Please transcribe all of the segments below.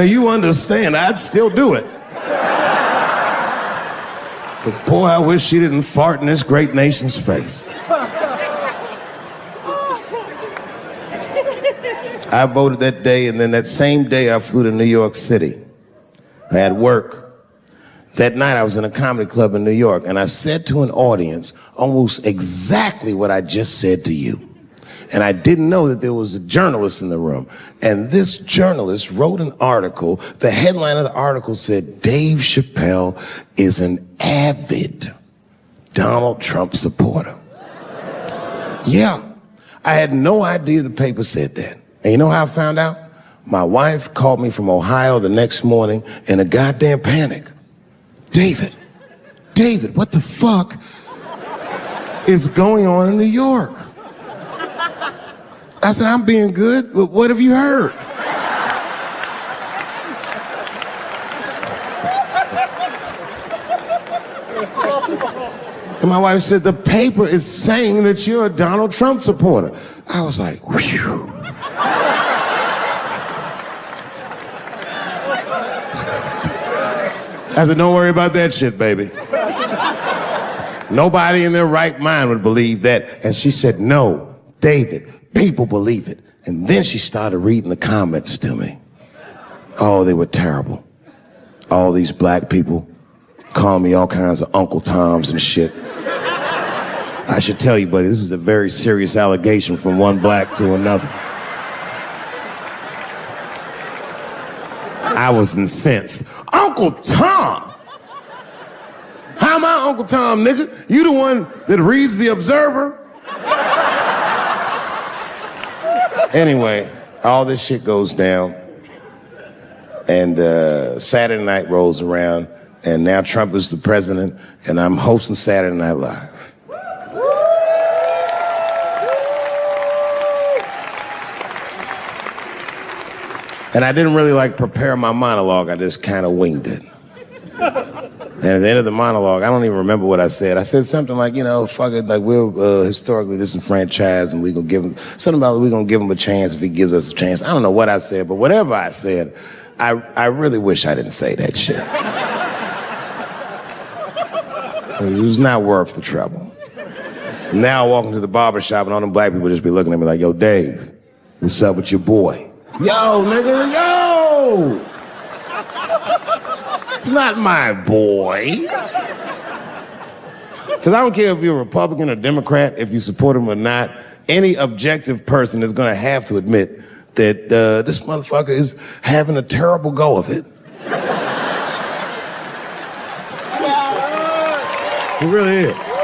You understand, I'd still do it. But boy, I wish she didn't fart in this great nation's face. I voted that day, and then that same day I flew to New York City. I had work. That night I was in a comedy club in New York, and I said to an audience almost exactly what I just said to you. And I didn't know that there was a journalist in the room. And this journalist wrote an article. The headline of the article said, Dave Chappelle is an avid Donald Trump supporter. Yeah, I had no idea the paper said that. And you know how I found out? My wife called me from Ohio the next morning in a goddamn panic. David, what the fuck is going on in New York? I said, I'm being good, but what have you heard? And my wife said, the paper is saying that you're a Donald Trump supporter. I was like, whew. I said, don't worry about that shit, baby. Nobody in their right mind would believe that. And she said, no, David, people believe it. And then she started reading the comments to me. Oh, they were terrible. All these black people calling me all kinds of Uncle Toms and shit. I should tell you, buddy, this is a very serious allegation from one black to another. I was incensed. Uncle Tom? How am I Uncle Tom, nigga? You the one that reads the Observer? Anyway, all this shit goes down, and Saturday night rolls around, and now Trump is the president, and I'm hosting Saturday Night Live. And I didn't really prepare my monologue. I just kind of winged it. And at the end of the monologue, I don't even remember what I said. I said something like, fuck it, we're historically disenfranchised, and we're gonna give him something about we're gonna give him a chance if he gives us a chance. I don't know what I said, but whatever I said, I really wish I didn't say that shit. It was not worth the trouble. Now I walk into the barbershop and all them black people just be looking at me like, yo, Dave, what's up with your boy? Yo, nigga, yo! Not my boy. Because I don't care if you're a Republican or Democrat, if you support him or not, any objective person is going to have to admit that this motherfucker is having a terrible go of it. It really is.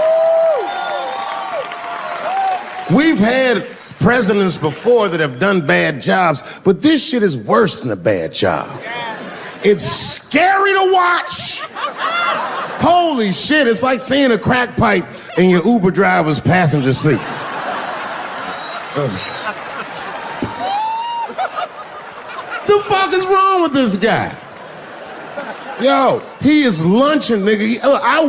We've had presidents before that have done bad jobs, but this shit is worse than a bad job. It's scary to watch. Holy shit, it's like seeing a crack pipe in your Uber driver's passenger seat. The fuck is wrong with this guy? Yo, he is lunching, nigga. I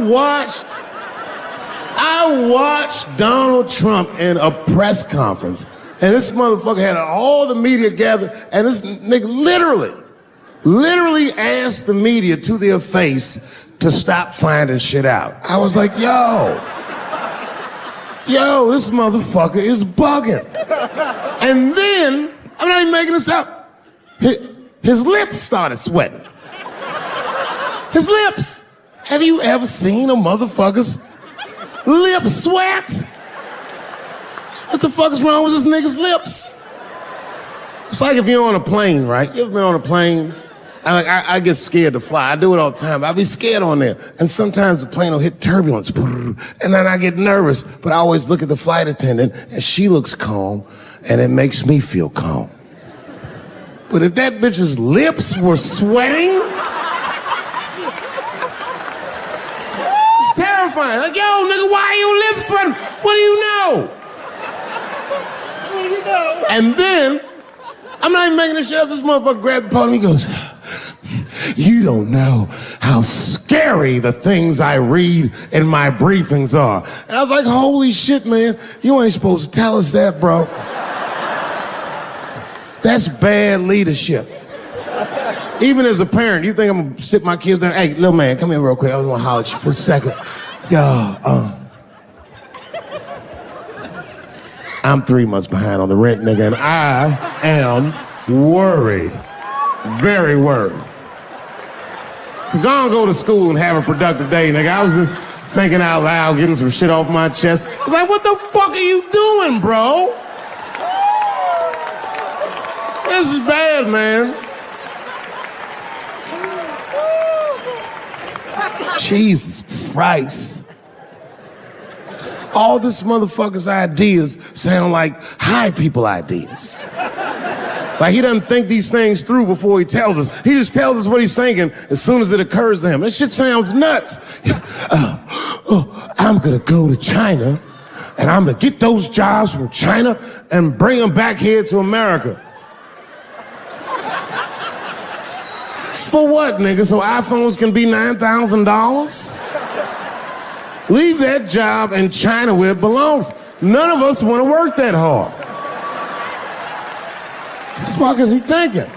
watched Donald Trump in a press conference, and this motherfucker had all the media gathered, and this nigga literally asked the media to their face to stop finding shit out. I was like, yo, this motherfucker is bugging. And then, I'm not even making this up, his lips started sweating. His lips. Have you ever seen a motherfucker's lip sweat? What the fuck is wrong with this nigga's lips? It's like if you're on a plane, right? You ever been on a plane? I get scared to fly. I do it all the time. I be scared on there. And sometimes the plane will hit turbulence. And then I get nervous. But I always look at the flight attendant, and she looks calm, and it makes me feel calm. But if that bitch's lips were sweating, it's terrifying. Like, yo, nigga, why are your lips sweating? What do you know? What do you know? And then, I'm not even making this shit up. This motherfucker grabbed the podium. He goes, you don't know how scary the things I read in my briefings are. And I was like, holy shit, man. You ain't supposed to tell us that, bro. That's bad leadership. Even as a parent, you think I'm gonna sit my kids down? Hey, little man, come here real quick. I was gonna holler at you for a second. Yo, I'm 3 months behind on the rent, nigga, and I am worried. Very worried. Go to school and have a productive day, nigga. I was just thinking out loud, getting some shit off my chest. I'm like, what the fuck are you doing, bro? This is bad, man. Jesus Christ. All this motherfucker's ideas sound like high people ideas. Like he doesn't think these things through before he tells us. He just tells us what he's thinking as soon as it occurs to him. This shit sounds nuts. I'm gonna go to China and I'm gonna get those jobs from China and bring them back here to America. For what, nigga? So iPhones can be $9,000? Leave that job in China where it belongs. None of us want to work that hard. The fuck is he thinking?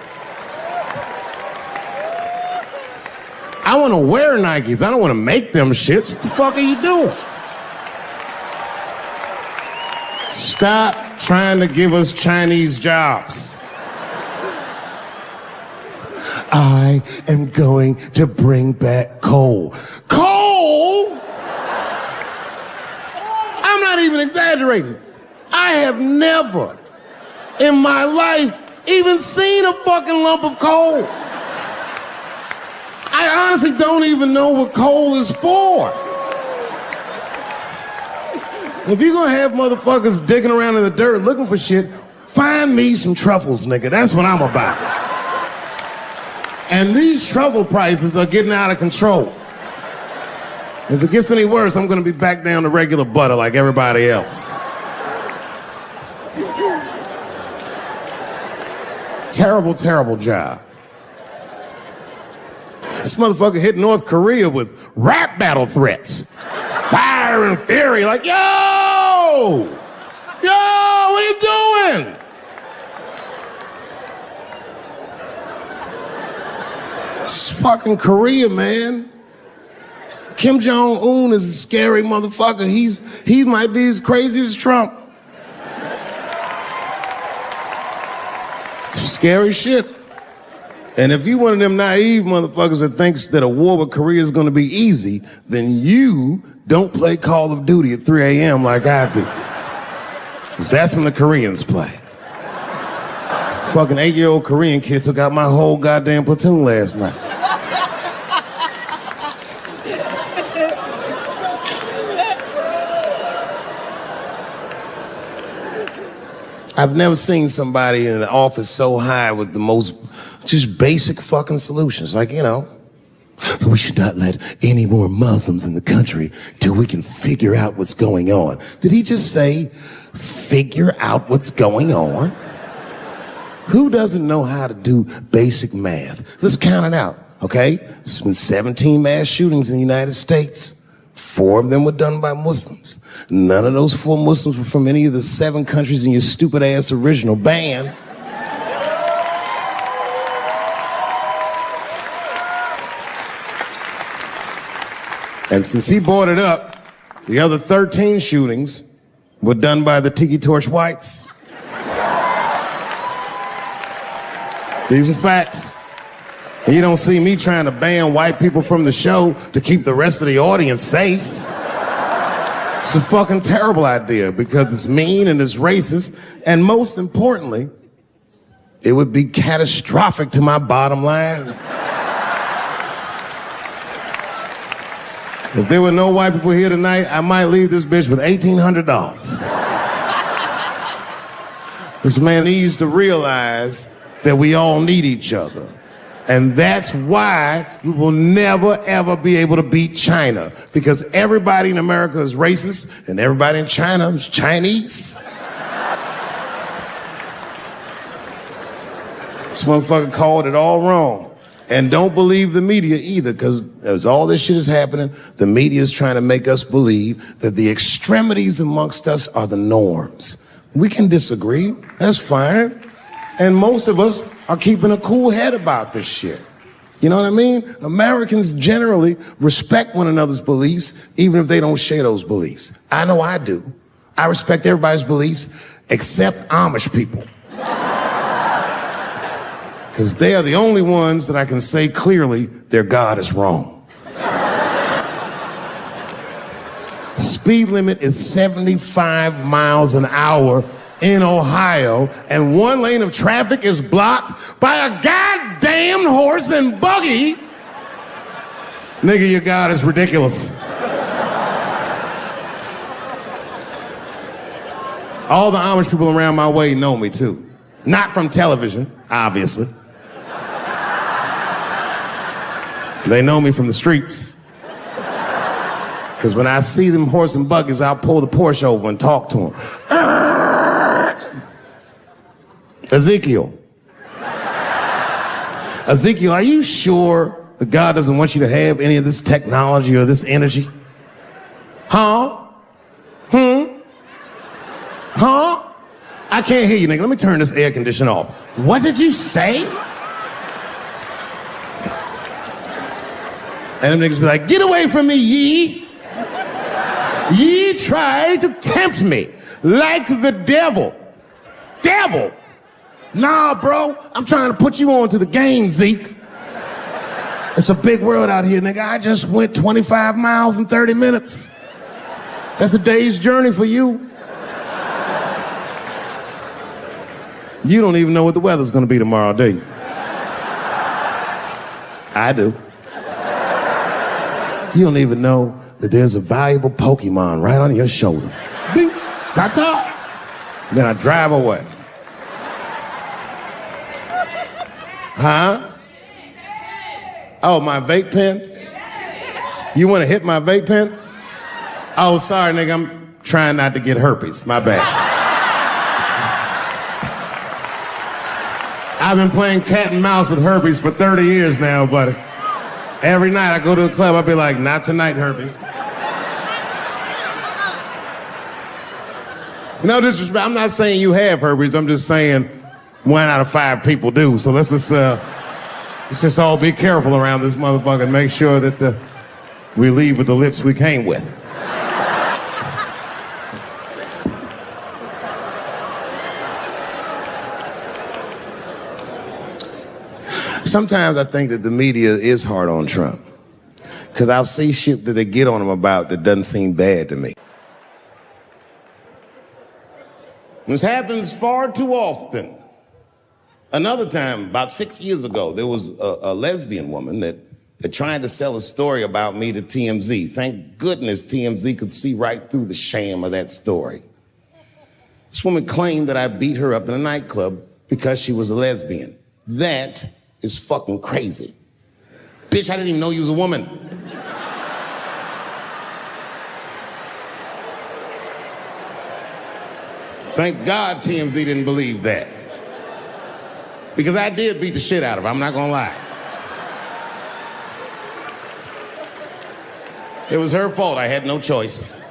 I want to wear Nikes. I don't want to make them shits. What the fuck are you doing? Stop trying to give us Chinese jobs. I am going to bring back coal. Coal? I'm not even exaggerating. I have never in my life even seen a fucking lump of coal. I honestly don't even know what coal is for. If you're gonna have motherfuckers digging around in the dirt looking for shit, find me some truffles, nigga. That's what I'm about. And these truffle prices are getting out of control. If it gets any worse, I'm gonna be back down to regular butter like everybody else. Terrible, terrible job. This motherfucker hit North Korea with rap battle threats. Fire and fury, like, yo! Yo, what are you doing? It's fucking Korea, man. Kim Jong-un is a scary motherfucker. He might be as crazy as Trump. Some scary shit. And if you one of them naive motherfuckers that thinks that a war with Korea is gonna be easy, then you don't play Call of Duty at 3 a.m. like I do. Because that's when the Koreans play. Fucking 8-year-old Korean kid took out my whole goddamn platoon last night. I've never seen somebody in an office so high with the most just basic fucking solutions. Like, you know, we should not let any more Muslims in the country till we can figure out what's going on. Did he just say, figure out what's going on? Who doesn't know how to do basic math? Let's count it out, okay? There's been 17 mass shootings in the United States. 4 of them were done by Muslims. None of those 4 Muslims were from any of the 7 countries in your stupid ass original band. And since he brought it up, the other 13 shootings were done by the Tiki Torch whites. These are facts. And you don't see me trying to ban white people from the show to keep the rest of the audience safe. It's a fucking terrible idea because it's mean and it's racist. And most importantly, it would be catastrophic to my bottom line. If there were no white people here tonight, I might leave this bitch with $1,800. This man needs to realize that we all need each other. And that's why we will never, ever be able to beat China. Because everybody in America is racist, and everybody in China is Chinese. This motherfucker called it all wrong. And don't believe the media either, because as all this shit is happening, the media is trying to make us believe that the extremities amongst us are the norms. We can disagree, that's fine. And most of us are keeping a cool head about this shit. You know what I mean? Americans generally respect one another's beliefs, even if they don't share those beliefs. I know I do. I respect everybody's beliefs except Amish people. Because they are the only ones that I can say clearly their God is wrong. The speed limit is 75 miles an hour in Ohio, and one lane of traffic is blocked by a goddamn horse and buggy. Nigga, your God is ridiculous. All the Amish people around my way know me too. Not from television, obviously. They know me from the streets. Because when I see them horse and buggies, I'll pull the Porsche over and talk to them. Ezekiel, are you sure that God doesn't want you to have any of this technology or this energy? Huh? Huh? I can't hear you, nigga. Let me turn this air conditioner off. What did you say? And them niggas be like, get away from me, ye. Ye tried to tempt me like the devil. Devil? Nah, bro, I'm trying to put you on to the game, Zeke. It's a big world out here, nigga. I just went 25 miles in 30 minutes. That's a day's journey for you. You don't even know what the weather's gonna be tomorrow, do you? I do. You don't even know that there's a valuable Pokemon right on your shoulder. Bing, ta-ta. Then I drive away. Huh? Oh, my vape pen? You want to hit my vape pen? Oh, sorry, nigga, I'm trying not to get herpes. My bad. I've been playing cat and mouse with herpes for 30 years now, buddy. Every night I go to the club, I'll be like, not tonight, herpes. No disrespect, I'm not saying you have herpes, I'm just saying 1 out of 5 people do. So let's just all be careful around this motherfucker and make sure that we leave with the lips we came with. Sometimes I think that the media is hard on Trump, because I'll see shit that they get on him about that doesn't seem bad to me. This happens far too often. Another time, about 6 years ago, there was a lesbian woman that tried to sell a story about me to TMZ. Thank goodness TMZ could see right through the sham of that story. This woman claimed that I beat her up in a nightclub because she was a lesbian. That is fucking crazy. Bitch, I didn't even know you was a woman. Thank God TMZ didn't believe that. Because I did beat the shit out of her, I'm not gonna lie. It was her fault, I had no choice.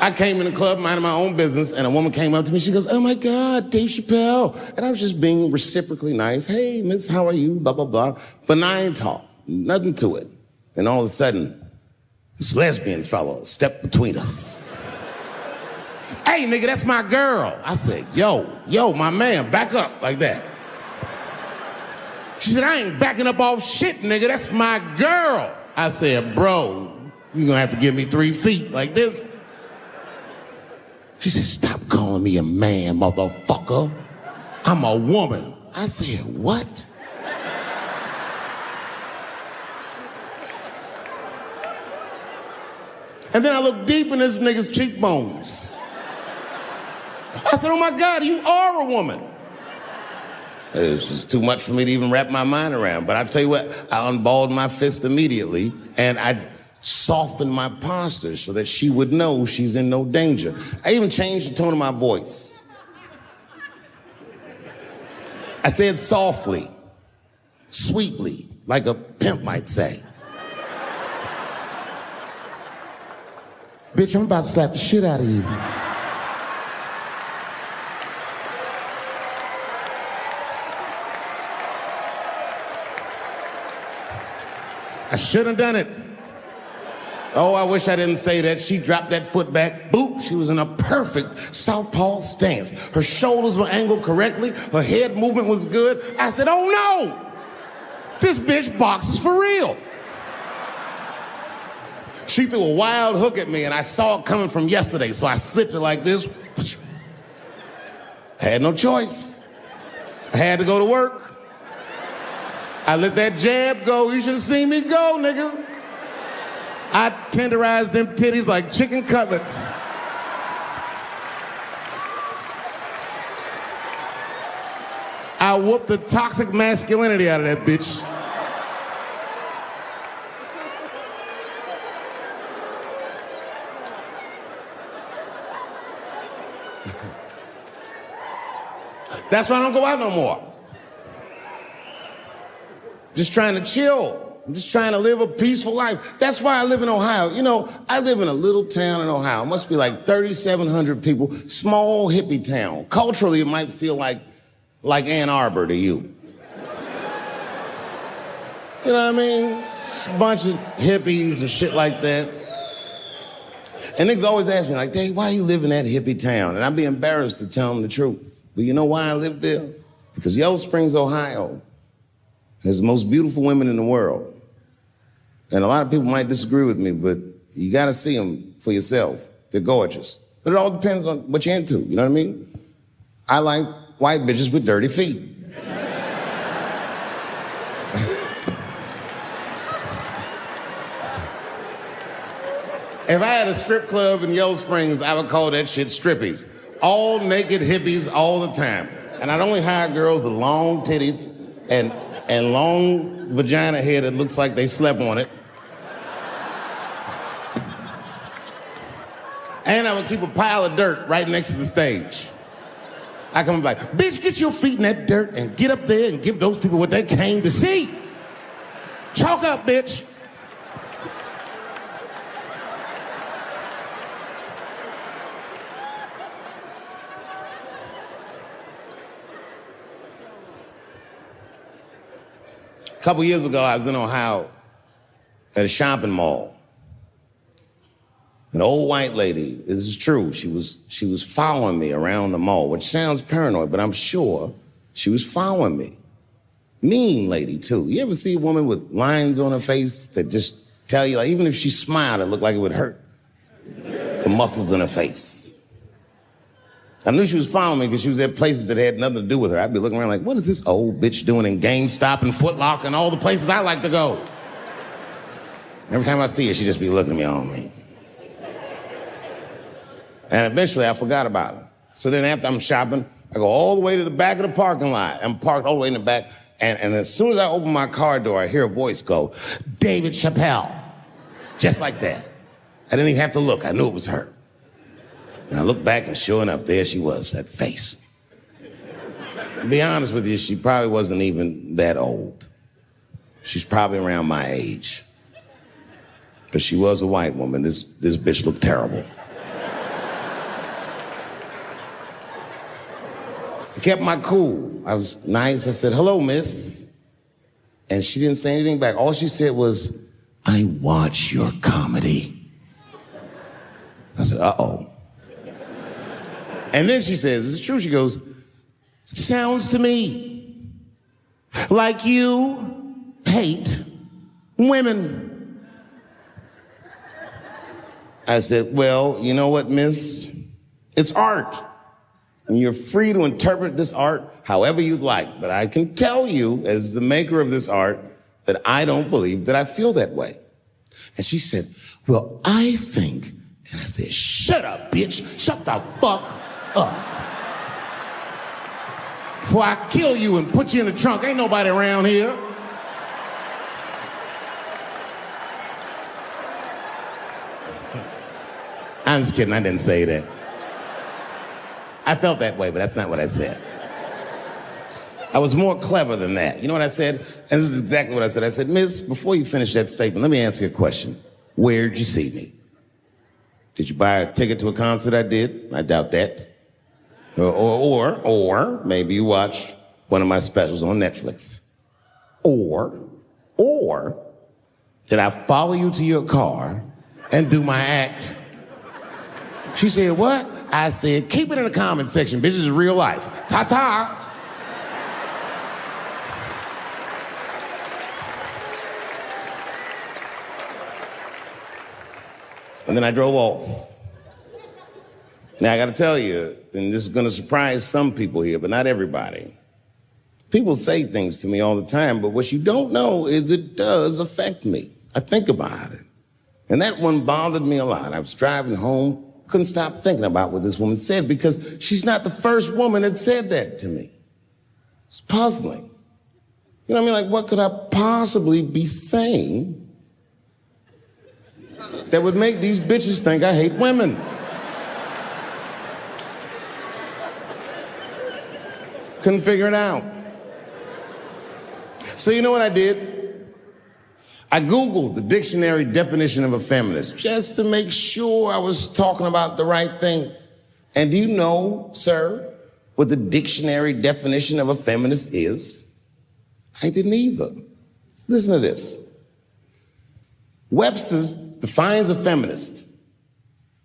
I came in the club minding my own business, and a woman came up to me, she goes, oh my God, Dave Chappelle. And I was just being reciprocally nice. Hey, miss, how are you? Blah, blah, blah. Benign talk, nothing to it. And all of a sudden, this lesbian fellow stepped between us. Hey, nigga, that's my girl. I said, yo, my man, back up like that. She said, I ain't backing up off shit, nigga, that's my girl. I said, bro, you're gonna have to give me 3 feet like this. She said, stop calling me a man, motherfucker. I'm a woman. I said, what? And then I looked deep in this nigga's cheekbones. I said, oh my God, you are a woman. It was just too much for me to even wrap my mind around. But I tell you what, I unballed my fist immediately, and I softened my posture so that she would know she's in no danger. I even changed the tone of my voice. I said softly, sweetly, like a pimp might say. Bitch, I'm about to slap the shit out of you. I shouldn't have done it. Oh, I wish I didn't say that. She dropped that foot back. Boop. She was in a perfect southpaw stance. Her shoulders were angled correctly. Her head movement was good. I said, oh no! This bitch boxes for real. She threw a wild hook at me and I saw it coming from yesterday, so I slipped it like this. I had no choice. I had to go to work. I let that jab go. You should have seen me go, nigga. I tenderized them titties like chicken cutlets. I whooped the toxic masculinity out of that bitch. That's why I don't go out no more. Just trying to chill. I'm just trying to live a peaceful life. That's why I live in Ohio. You know, I live in a little town in Ohio. It must be like 3,700 people. Small hippie town. Culturally, it might feel like Ann Arbor to you. You know what I mean? Just a bunch of hippies and shit like that. And niggas always ask me, like, Dave, why you live in that hippie town? And I'd be embarrassed to tell them the truth. But you know why I live there? Because Yellow Springs, Ohio has the most beautiful women in the world. And a lot of people might disagree with me, but you gotta see them for yourself. They're gorgeous. But it all depends on what you're into, you know what I mean? I like white bitches with dirty feet. If I had a strip club in Yellow Springs, I would call that shit strippies. All naked hippies all the time. And I'd only hire girls with long titties and long vagina hair that looks like they slept on it. And I would keep a pile of dirt right next to the stage. I come back, bitch, get your feet in that dirt and get up there and give those people what they came to see. Chalk up, bitch. A couple years ago, I was in Ohio at a shopping mall. An old white lady, this is true, she was following me around the mall, which sounds paranoid, but I'm sure she was following me. Mean lady, too. You ever see a woman with lines on her face that just tell you, like, even if she smiled, it looked like it would hurt the muscles in her face? I knew she was following me because she was at places that had nothing to do with her. I'd be looking around like, what is this old bitch doing in GameStop and Foot Locker and all the places I like to go? Every time I see her, she'd just be looking at me on me. And eventually I forgot about her. So then after I'm shopping, I go all the way to the back of the parking lot. I'm parked all the way in the back. And as soon as I open my car door, I hear a voice go, David Chappelle. Just like that. I didn't even have to look. I knew it was her. And I looked back and sure enough, there she was, that face. To be honest with you, she probably wasn't even that old. She's probably around my age. But she was a white woman. This bitch looked terrible. I kept my cool. I was nice. I said, hello, miss. And she didn't say anything back. All she said was, I watch your comedy. I said, uh-oh. And then she says, it's true. She goes, it sounds to me like you hate women. I said, well, you know what, miss? It's art. And you're free to interpret this art however you'd like. But I can tell you, as the maker of this art, that I don't believe that I feel that way. And she said, well, I think. And I said, shut up, bitch. Shut the fuck up. Before I kill you and put you in the trunk. Ain't nobody around here. I'm just kidding. I didn't say that. I felt that way, but that's not what I said. I was more clever than that. You know what I said? And this is exactly what I said. I said, miss, before you finish that statement, let me ask you a question. Where'd you see me? Did you buy a ticket to a concert I did? I doubt that. Or maybe you watched one of my specials on Netflix. Or, that I follow you to your car and do my act. She said, what? I said, keep it in the comment section, bitch, this is real life. Ta-ta. And then I drove off. Now, I gotta tell you, and this is gonna surprise some people here, but not everybody. People say things to me all the time, but what you don't know is it does affect me. I think about it. And that one bothered me a lot. I was driving home, couldn't stop thinking about what this woman said because she's not the first woman that said that to me. It's puzzling. You know what I mean? Like, what could I possibly be saying that would make these bitches think I hate women? Couldn't figure it out. So you know what I did? I Googled the dictionary definition of a feminist just to make sure I was talking about the right thing. And do you know, sir, what the dictionary definition of a feminist is? I didn't either. Listen to this. Webster's defines a feminist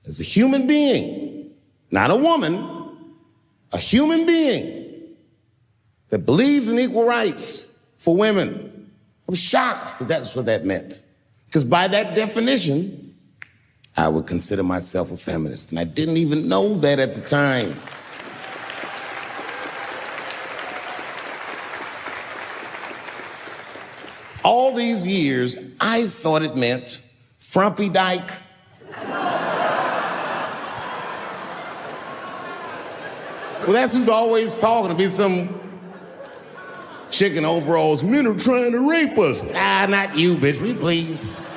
as a human being, not a woman, a human being that believes in equal rights for women. I was shocked that that's what that meant. Because by that definition, I would consider myself a feminist. And I didn't even know that at the time. All these years, I thought it meant frumpy dyke. Well, that's who's always talking, to be some chick in overalls. Men are trying to rape us. Ah, not you, bitch, me please.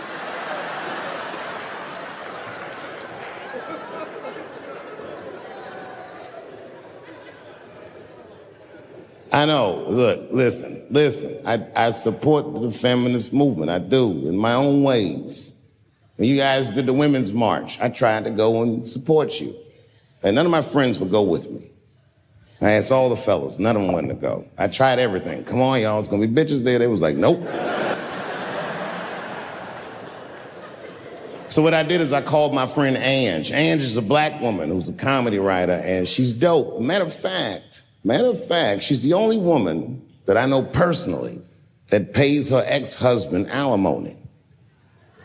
I know, look, listen. I support the feminist movement, I do, in my own ways. When you guys did the Women's March, I tried to go and support you. And none of my friends would go with me. I asked all the fellas, none of them wanted to go. I tried everything. Come on, y'all, it's gonna be bitches there. They was like, nope. So what I did is I called my friend Ange. Ange is a black woman who's a comedy writer, and she's dope. Matter of fact, she's the only woman that I know personally that pays her ex-husband alimony.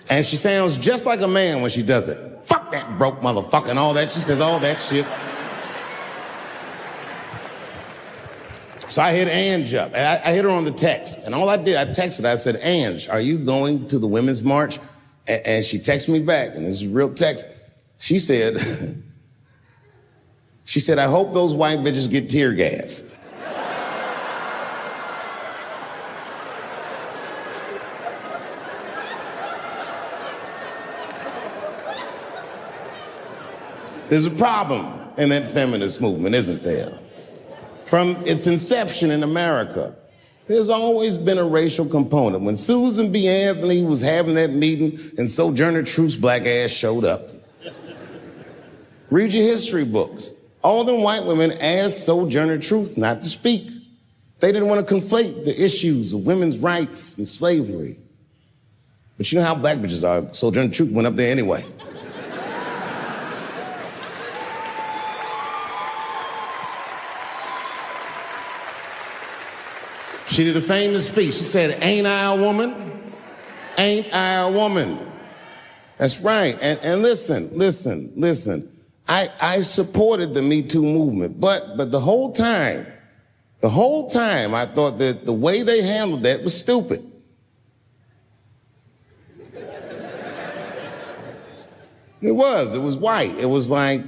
And she sounds just like a man when she does it. Fuck that broke motherfucker and all that. She says all that shit. So I hit Ange up, and I hit her on the text. And all I did, I texted her, I said, Ange, are you going to the Women's March? And she texted me back, and this is a real text. She said, I hope those white bitches get tear gassed. There's a problem in that feminist movement, isn't there? From its inception in America, there's always been a racial component. When Susan B. Anthony was having that meeting and Sojourner Truth's black ass showed up, read your history books. All them white women asked Sojourner Truth not to speak. They didn't want to conflate the issues of women's rights and slavery. But you know how black bitches are. Sojourner Truth went up there anyway. She did a famous speech. She said, ain't I a woman? Ain't I a woman? That's right. And listen. I supported the Me Too movement, but the whole time, I thought that the way they handled that was stupid. It was white. It was like,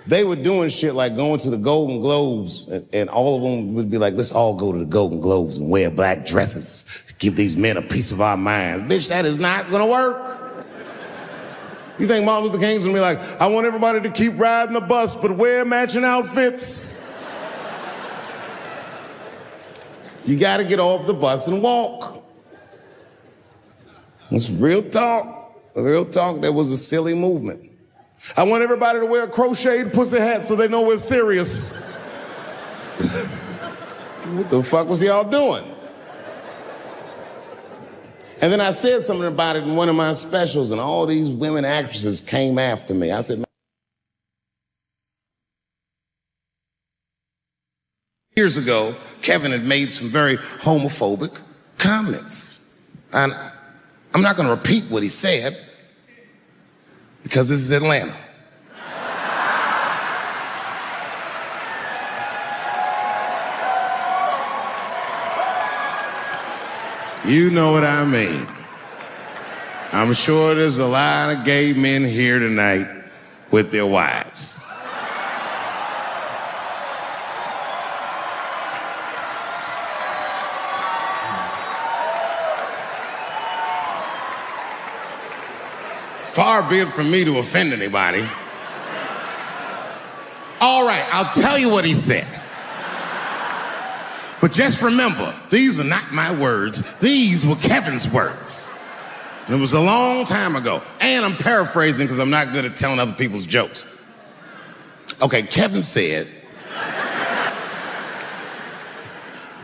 they were doing shit like going to the Golden Globes, and all of them would be like, let's all go to the Golden Globes and wear black dresses, give these men a piece of our minds. Bitch, that is not gonna work. You think Martin Luther King's gonna be like, I want everybody to keep riding the bus, but wear matching outfits? You gotta get off the bus and walk. It's real talk. Real talk, that was a silly movement. I want everybody to wear a crocheted pussy hat so they know we're serious. What the fuck was y'all doing? And then I said something about it in one of my specials, and all these women actresses came after me. I said, years ago, Kevin had made some very homophobic comments. And I'm not going to repeat what he said, because this is Atlanta. You know what I mean. I'm sure there's a lot of gay men here tonight with their wives. Far be it from me to offend anybody. All right, I'll tell you what he said. But just remember, these were not my words. These were Kevin's words. And it was a long time ago. And I'm paraphrasing because I'm not good at telling other people's jokes. Okay, Kevin said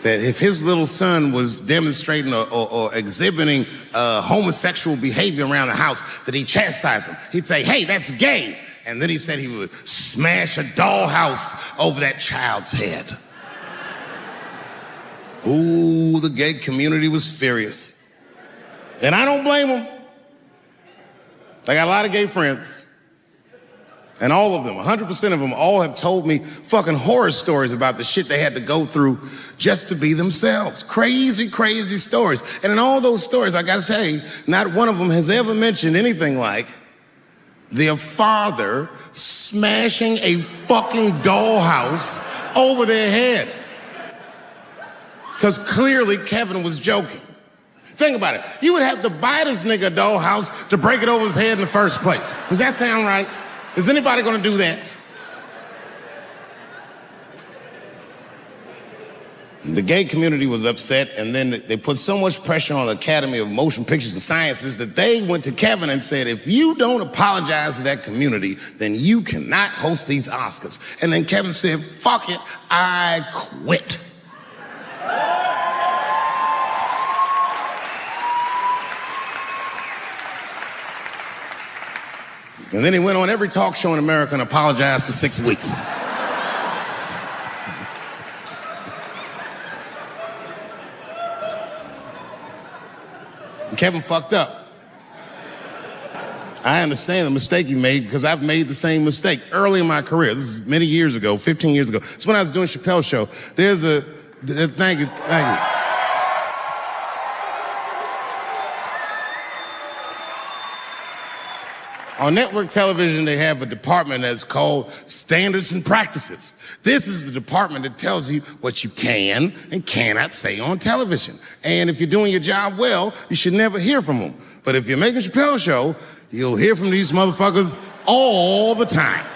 that if his little son was demonstrating or exhibiting homosexual behavior around the house, that he'd chastise him. He'd say, hey, that's gay. And then he said he would smash a dollhouse over that child's head. Ooh, the gay community was furious. And I don't blame them. I got a lot of gay friends. And all of them, 100% of them, all have told me fucking horror stories about the shit they had to go through just to be themselves. Crazy, crazy stories. And in all those stories, I gotta say, not one of them has ever mentioned anything like their father smashing a fucking dollhouse over their head. Because clearly Kevin was joking. Think about it. You would have to buy this nigga a dollhouse to break it over his head in the first place. Does that sound right? Is anybody gonna do that? The gay community was upset, and then they put so much pressure on the Academy of Motion Pictures and Sciences that they went to Kevin and said, if you don't apologize to that community, then you cannot host these Oscars. And then Kevin said, fuck it, I quit. And then he went on every talk show in America and apologized for 6 weeks. And Kevin fucked up. I understand the mistake you made because I've made the same mistake early in my career. This is many years ago, 15 years ago. It's when I was doing Chappelle's show. Thank you. On network television, they have a department that's called Standards and Practices. This is the department that tells you what you can and cannot say on television. And if you're doing your job well, you should never hear from them. But if you're making Chappelle's show, you'll hear from these motherfuckers all the time.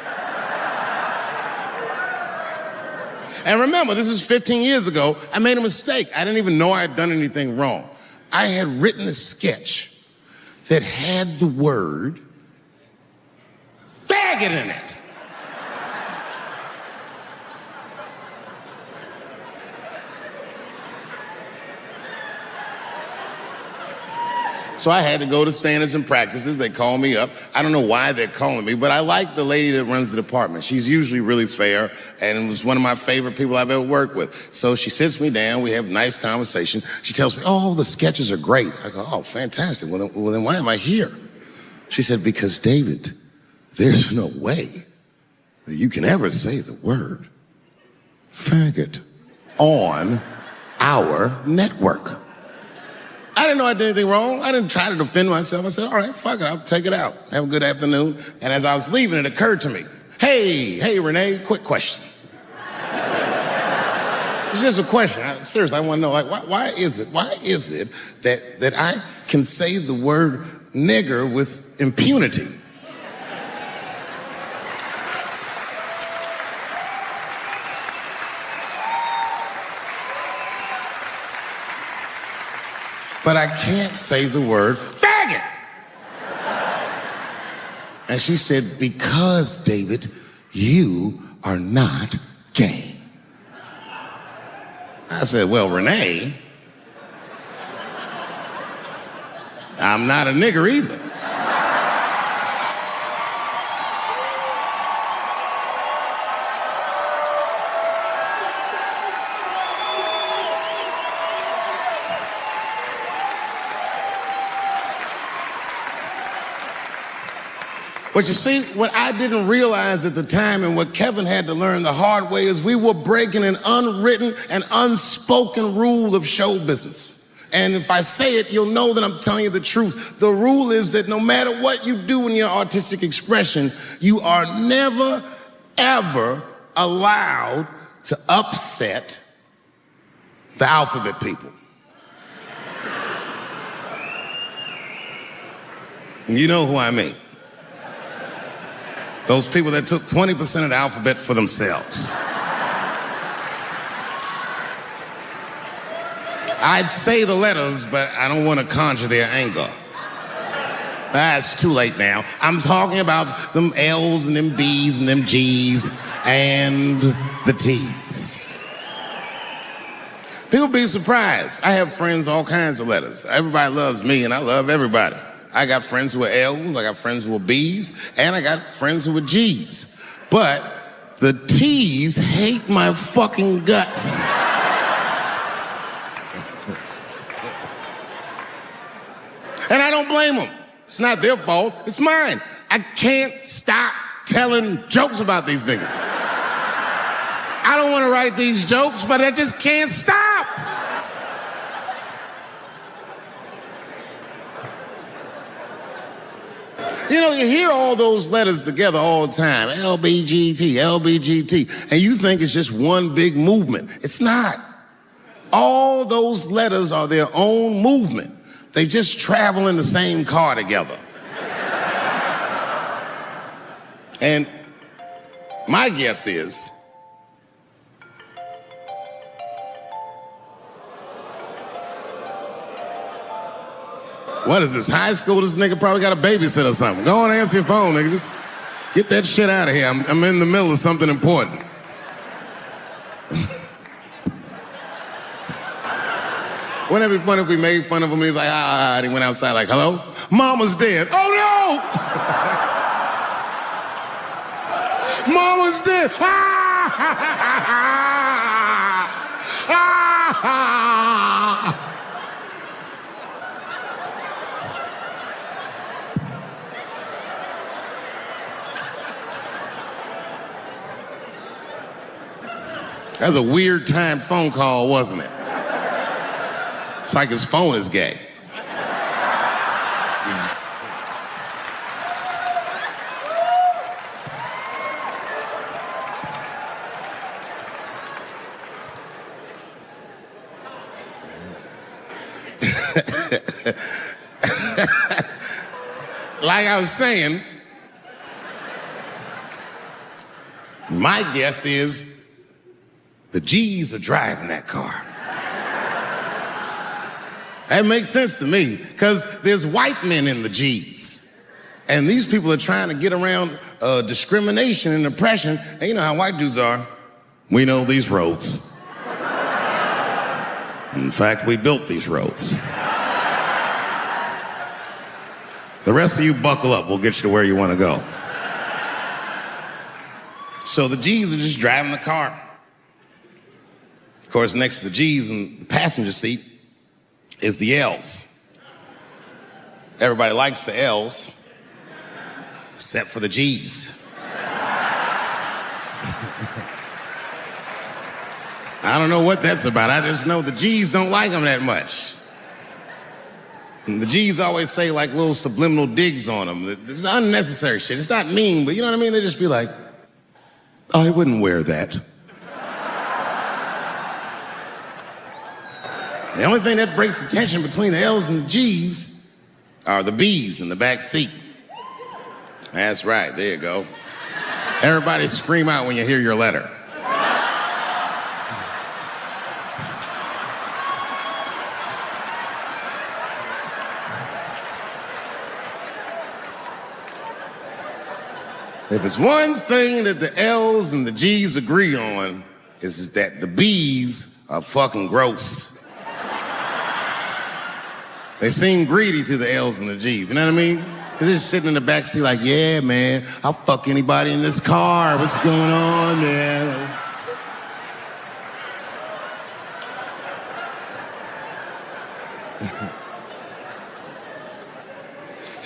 And remember, this is 15 years ago. I made a mistake. I didn't even know I had done anything wrong. I had written a sketch that had the word faggot in it. So I had to go to Standards and Practices. They call me up. I don't know why they're calling me, but I like the lady that runs the department. She's usually really fair and was one of my favorite people I've ever worked with. So she sits me down. We have a nice conversation. She tells me, oh, the sketches are great. I go, oh, fantastic. Well, then why am I here? She said, because David, there's no way that you can ever say the word faggot on our network. I didn't know I did anything wrong. I didn't try to defend myself. I said, all right, fuck it, I'll take it out. Have a good afternoon. And as I was leaving, it occurred to me, hey, Renee, quick question. It's just a question. Seriously, I want to know, like, why is it that I can say the word nigger with impunity? But I can't say the word faggot. And she said, because, David, you are not gay. I said, well, Renee, I'm not a nigger either. But you see, what I didn't realize at the time and what Kevin had to learn the hard way is we were breaking an unwritten and unspoken rule of show business. And if I say it, you'll know that I'm telling you the truth. The rule is that no matter what you do in your artistic expression, you are never, ever allowed to upset the alphabet people. You know who I mean. Those people that took 20% of the alphabet for themselves. I'd say the letters, but I don't want to conjure their anger. It's too late now. I'm talking about them L's and them B's and them G's and the T's. People be surprised. I have friends, all kinds of letters. Everybody loves me and I love everybody. I got friends who are L's, I got friends who are B's, and I got friends who are G's. But the T's hate my fucking guts. And I don't blame them. It's not their fault, it's mine. I can't stop telling jokes about these niggas. I don't want to write these jokes, but I just can't stop. You know, you hear all those letters together all the time, LBGT, LBGT, and you think it's just one big movement. It's not. All those letters are their own movement. They just travel in the same car together. And my guess is, what is this, high school? This nigga probably got a babysitter or something. Go on and answer your phone, nigga. Just get that shit out of here. I'm in the middle of something important. Wouldn't it be funny if we made fun of him and he's like, and he went outside like, hello? Mama's dead. Oh no! Mama's dead. That was a weird timed phone call, wasn't it? It's like his phone is gay. Like I was saying, my guess is the G's are driving that car. That makes sense to me, because there's white men in the G's. And these people are trying to get around discrimination and oppression. And you know how white dudes are. We know these roads. In fact, we built these roads. The rest of you buckle up. We'll get you to where you want to go. So the G's are just driving the car. Of course, next to the G's in the passenger seat is the L's. Everybody likes the L's, except for the G's. I don't know what that's about. I just know the G's don't like them that much. And the G's always say like little subliminal digs on them. It's unnecessary shit. It's not mean, but you know what I mean? They just be like, I wouldn't wear that. The only thing that breaks the tension between the L's and the G's are the B's in the back seat. That's right, there you go. Everybody scream out when you hear your letter. If it's one thing that the L's and the G's agree on, is that the B's are fucking gross. They seem greedy to the L's and the G's, you know what I mean? They're just sitting in the back seat like, yeah, man, I'll fuck anybody in this car. What's going on, man?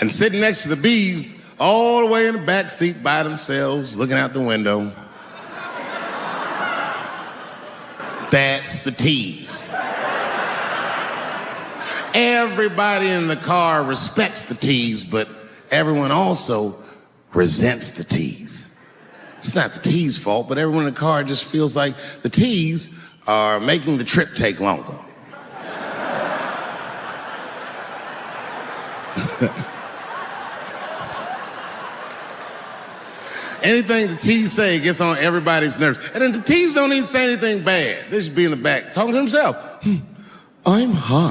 And sitting next to the B's, all the way in the back seat by themselves, looking out the window. That's the T's. Everybody in the car respects the T's, but everyone also resents the T's. It's not the T's' fault, but everyone in the car just feels like the T's are making the trip take longer. Anything the T's say gets on everybody's nerves. And then the T's don't even say anything bad. They just be in the back talking to themselves. I'm hot.